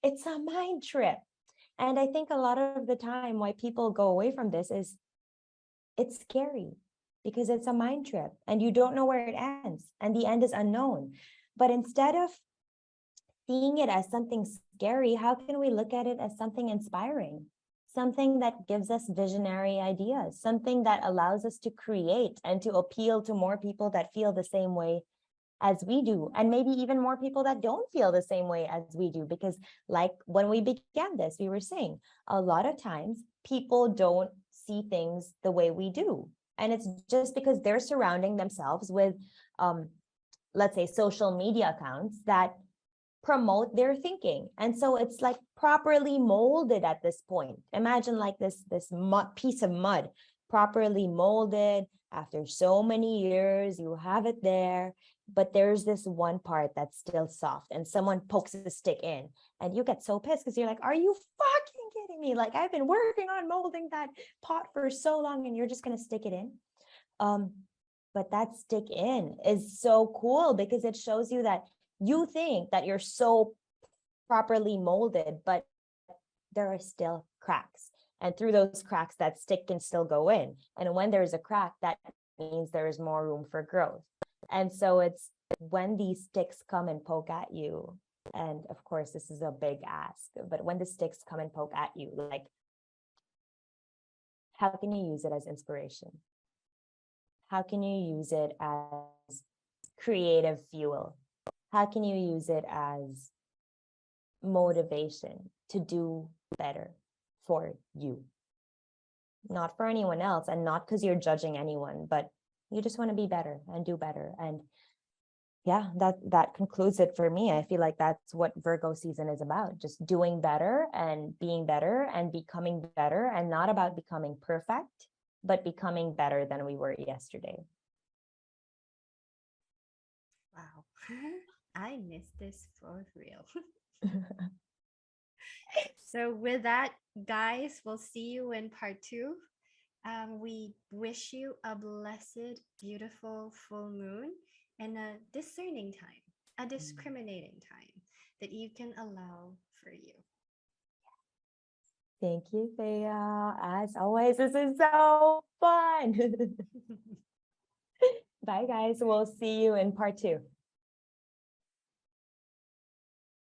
it's a mind trip. And I think a lot of the time why people go away from this is it's scary because it's a mind trip and you don't know where it ends and the end is unknown. But instead of seeing it as something scary, how can we look at it as something inspiring? Something that gives us visionary ideas, something that allows us to create and to appeal to more people that feel the same way as we do, and maybe even more people that don't feel the same way as we do. Because like when we began this, we were saying a lot of times people don't see things the way we do, and it's just because they're surrounding themselves with let's say social media accounts that promote their thinking. And so it's like properly molded at this point. Imagine like this piece of mud, properly molded after so many years, you have it there, but there's this one part that's still soft and someone pokes a stick in and you get so pissed because you're like, are you fucking kidding me? Like, I've been working on molding that pot for so long and you're just going to stick it in. But that stick in is so cool because it shows you that you think that you're so properly molded, but there are still cracks. And through those cracks, that stick can still go in. And when there's a crack, that means there is more room for growth. And so it's when these sticks come and poke at you, and of course, this is a big ask, but when the sticks come and poke at you, like, how can you use it as inspiration? How can you use it as creative fuel? How can you use it as motivation to do better for you? Not for anyone else, and not because you're judging anyone, but you just want to be better and do better. And yeah, that concludes it for me. I feel like that's what Virgo season is about, just doing better and being better and becoming better, and not about becoming perfect, but becoming better than we were yesterday. Wow. I missed this for real. So with that, guys, we'll see you in part 2. We wish you a blessed, beautiful full moon and a discerning time, a discriminating time that you can allow for you. Thank you, Thea. As always, this is so fun. Bye, guys. We'll see you in part 2.